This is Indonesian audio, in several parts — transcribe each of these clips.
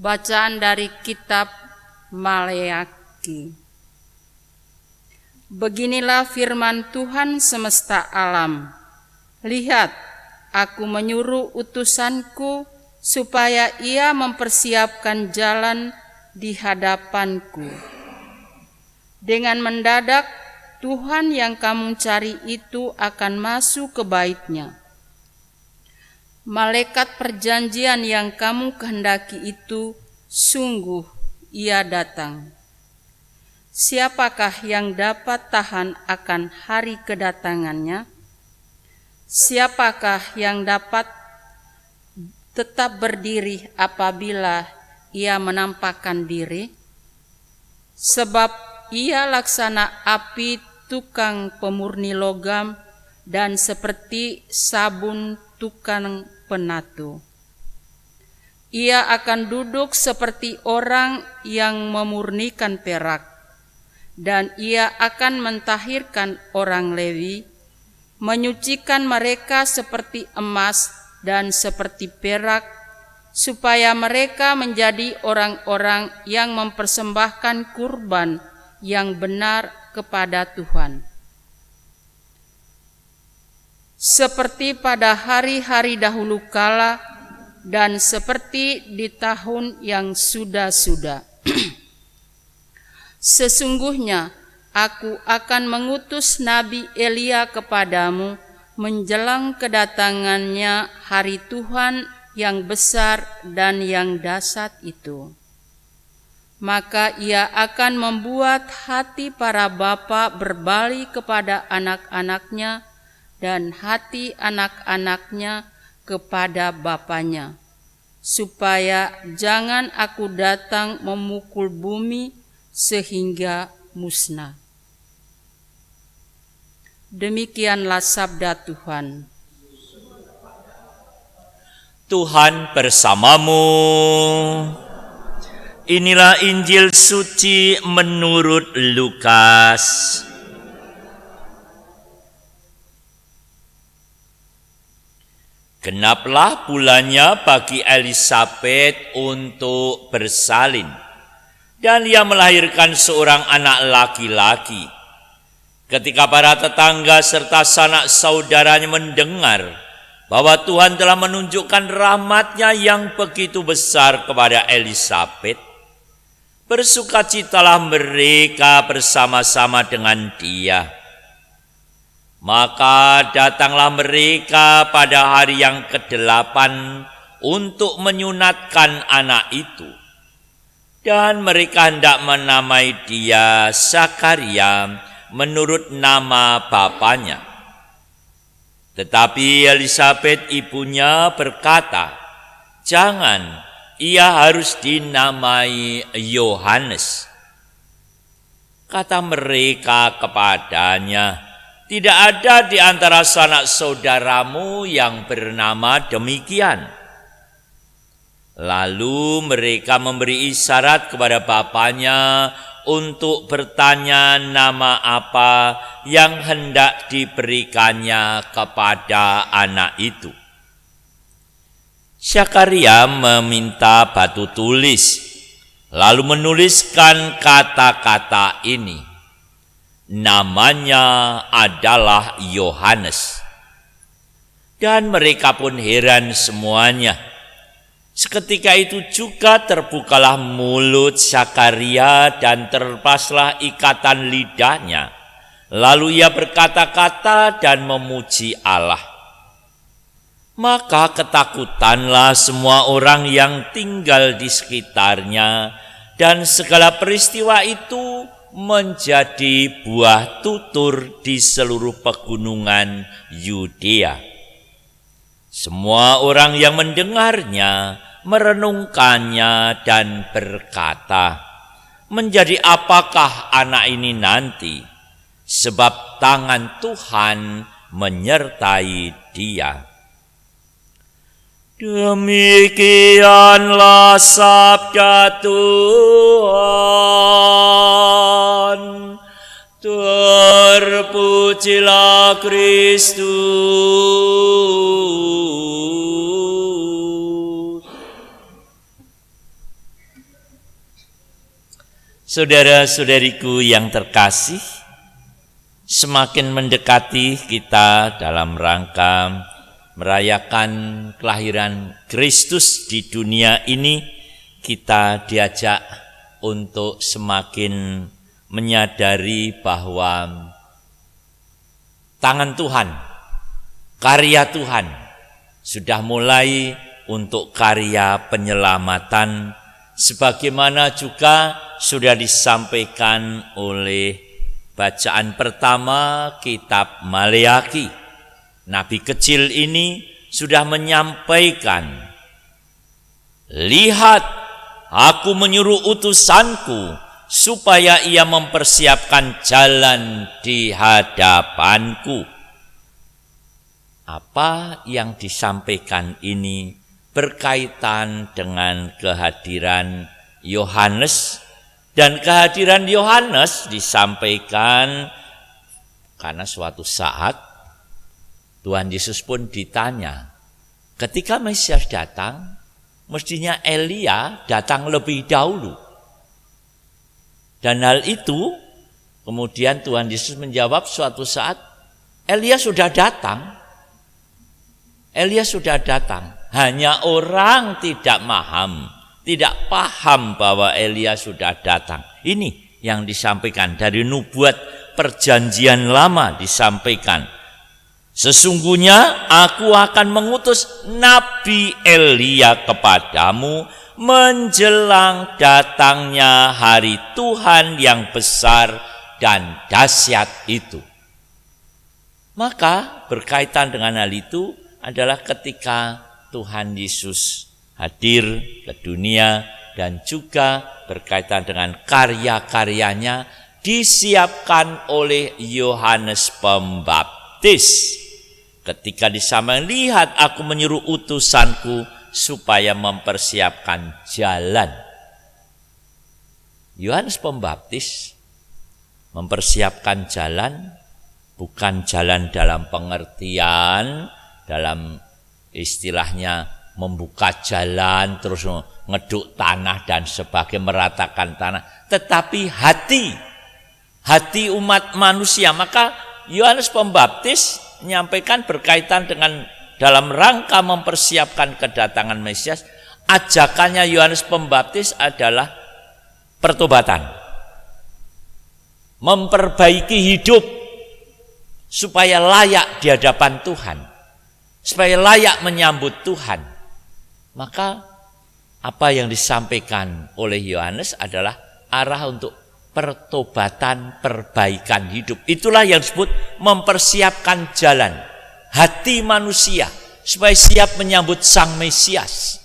Bacaan dari kitab Maleakhi. Beginilah firman Tuhan semesta alam. Lihat, aku menyuruh utusanku supaya ia mempersiapkan jalan di hadapanku. Dengan mendadak Tuhan yang kamu cari itu akan masuk ke bait-Nya. Malaikat perjanjian yang kamu kehendaki itu sungguh ia datang. Siapakah yang dapat tahan akan hari kedatangannya? Siapakah yang dapat tetap berdiri apabila ia menampakkan diri? Sebab ia laksana api tukang pemurni logam dan seperti sabun tukang penatu. Ia akan duduk seperti orang yang memurnikan perak, dan ia akan mentahirkan orang Lewi, menyucikan mereka seperti emas dan seperti perak, supaya mereka menjadi orang-orang yang mempersembahkan kurban yang benar kepada Tuhan. Seperti pada hari-hari dahulu kala dan seperti di tahun yang sudah-sudah. Sesungguhnya aku akan mengutus Nabi Elia kepadamu menjelang kedatangannya hari Tuhan yang besar dan yang dahsyat itu. Maka ia akan membuat hati para bapa berbalik kepada anak-anaknya dan hati anak-anaknya kepada bapanya, supaya jangan aku datang memukul bumi sehingga musnah. Demikianlah sabda Tuhan. Tuhan bersamamu. Inilah Injil suci menurut Lukas. Genaplah bulannya bagi Elisabet untuk bersalin, dan ia melahirkan seorang anak laki-laki. Ketika para tetangga serta sanak saudaranya mendengar bahwa Tuhan telah menunjukkan rahmat-Nya yang begitu besar kepada Elisabet, bersukacitalah mereka bersama-sama dengan dia. Maka datanglah mereka pada hari yang ke-8 untuk menyunatkan anak itu. Dan mereka hendak menamai dia Zakaria menurut nama bapanya. Tetapi Elisabet ibunya berkata, "Jangan, ia harus dinamai Yohanes." Kata mereka kepadanya, "Tidak ada di antara sanak saudaramu yang bernama demikian." Lalu mereka memberi isyarat kepada bapanya untuk bertanya nama apa yang hendak diberikannya kepada anak itu. Zakaria meminta batu tulis, lalu menuliskan kata-kata ini. Namanya adalah Yohanes. Dan mereka pun heran semuanya. Seketika itu juga terbukalah mulut Zakaria dan terlepaslah ikatan lidahnya. Lalu ia berkata-kata dan memuji Allah. Maka ketakutanlah semua orang yang tinggal di sekitarnya, dan segala peristiwa itu menjadi buah tutur di seluruh pegunungan Yudea. Semua orang yang mendengarnya merenungkannya dan berkata, "Menjadi apakah anak ini nanti? Sebab tangan Tuhan menyertai dia." Demikianlah sabda Tuhan. Terpujilah Kristus. Saudara-saudariku yang terkasih, semakin mendekati kita dalam rangka merayakan kelahiran Kristus di dunia ini, kita diajak untuk semakin menyadari bahwa tangan Tuhan, karya Tuhan sudah mulai untuk karya penyelamatan, sebagaimana juga sudah disampaikan oleh bacaan pertama kitab Maleaki. Nabi kecil ini sudah menyampaikan, "Lihat, aku menyuruh utusanku supaya ia mempersiapkan jalan di hadapanku." Apa yang disampaikan ini berkaitan dengan kehadiran Yohanes, dan kehadiran Yohanes disampaikan karena suatu saat Tuhan Yesus pun ditanya, ketika Mesias datang, mestinya Elia datang lebih dahulu. Dan hal itu kemudian Tuhan Yesus menjawab, suatu saat Elia sudah datang. Elia sudah datang. Hanya orang tidak paham bahwa Elia sudah datang. Ini yang disampaikan dari nubuat perjanjian lama disampaikan. Sesungguhnya aku akan mengutus Nabi Elia kepadamu menjelang datangnya hari Tuhan yang besar dan dahsyat itu. Maka berkaitan dengan hal itu adalah ketika Tuhan Yesus hadir ke dunia dan juga berkaitan dengan karya-karyanya disiapkan oleh Yohanes Pembaptis. Ketika disampaikan, "Lihat, aku menyuruh utusanku supaya mempersiapkan jalan." Yohanes Pembaptis mempersiapkan jalan, bukan jalan dalam pengertian, dalam istilahnya membuka jalan, terus ngeduk tanah dan sebagainya, meratakan tanah, tetapi hati umat manusia. Maka Yohanes Pembaptis menyampaikan berkaitan dengan dalam rangka mempersiapkan kedatangan Mesias. Ajakannya Yohanes Pembaptis adalah pertobatan, memperbaiki hidup supaya layak di hadapan Tuhan, supaya layak menyambut Tuhan. Maka apa yang disampaikan oleh Yohanes adalah arah untuk pertobatan, perbaikan hidup. Itulah yang disebut mempersiapkan jalan hati manusia supaya siap menyambut Sang Mesias.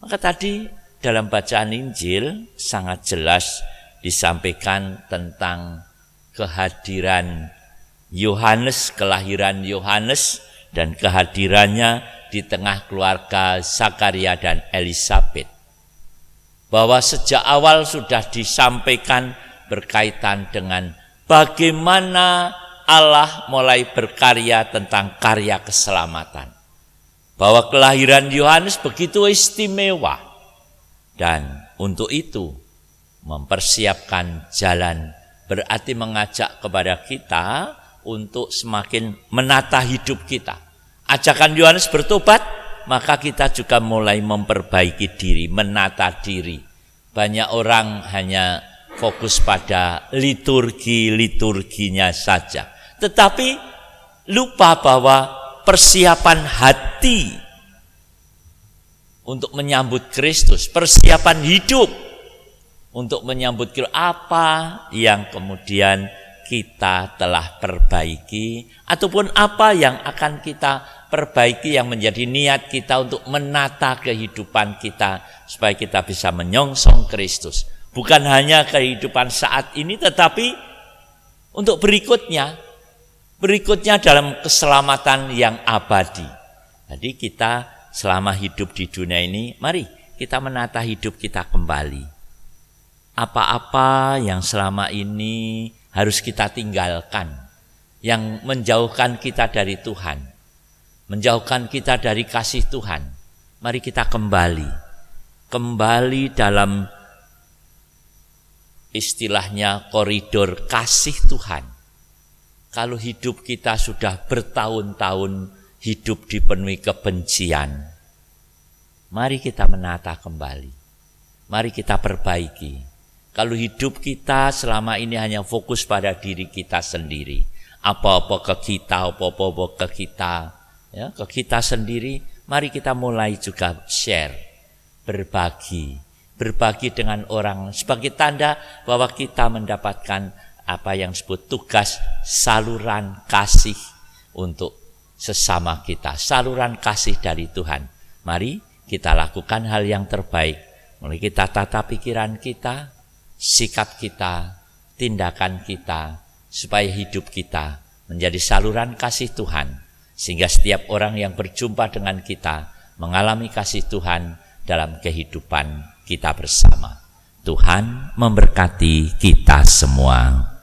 Maka tadi dalam bacaan Injil sangat jelas disampaikan tentang kehadiran Yohanes, kelahiran Yohanes, dan kehadirannya di tengah keluarga Zakaria dan Elisabet. Bahwa sejak awal sudah disampaikan berkaitan dengan bagaimana Allah mulai berkarya tentang karya keselamatan. Bahwa kelahiran Yohanes begitu istimewa. Dan untuk itu mempersiapkan jalan berarti mengajak kepada kita untuk semakin menata hidup kita. Ajakan Yohanes bertobat, maka kita juga mulai memperbaiki diri, menata diri. Banyak orang hanya fokus pada liturginya saja, tetapi lupa bahwa persiapan hati untuk menyambut Kristus, persiapan hidup untuk menyambut Kristus, apa yang kemudian kita telah perbaiki, ataupun apa yang akan kita perbaiki yang menjadi niat kita untuk menata kehidupan kita supaya kita bisa menyongsong Kristus. Bukan hanya kehidupan saat ini, tetapi untuk berikutnya dalam keselamatan yang abadi. Jadi kita selama hidup di dunia ini, mari kita menata hidup kita kembali. Apa-apa yang selama ini harus kita tinggalkan, yang menjauhkan kita dari Tuhan, menjauhkan kita dari kasih Tuhan. Mari kita kembali dalam istilahnya koridor kasih Tuhan. Kalau hidup kita sudah bertahun-tahun hidup dipenuhi kebencian, mari kita menata kembali. Mari kita perbaiki. Kalau hidup kita selama ini hanya fokus pada diri kita sendiri, apa-apa ke kita, apa-apa ke kita, ya, ke kita sendiri, mari kita mulai juga share, berbagi dengan orang sebagai tanda bahwa kita mendapatkan apa yang disebut tugas saluran kasih untuk sesama kita, saluran kasih dari Tuhan. Mari kita lakukan hal yang terbaik. Mulai kita tata pikiran kita, sikap kita, tindakan kita, supaya hidup kita menjadi saluran kasih Tuhan, sehingga setiap orang yang berjumpa dengan kita mengalami kasih Tuhan dalam kehidupan kita bersama. Tuhan memberkati kita semua.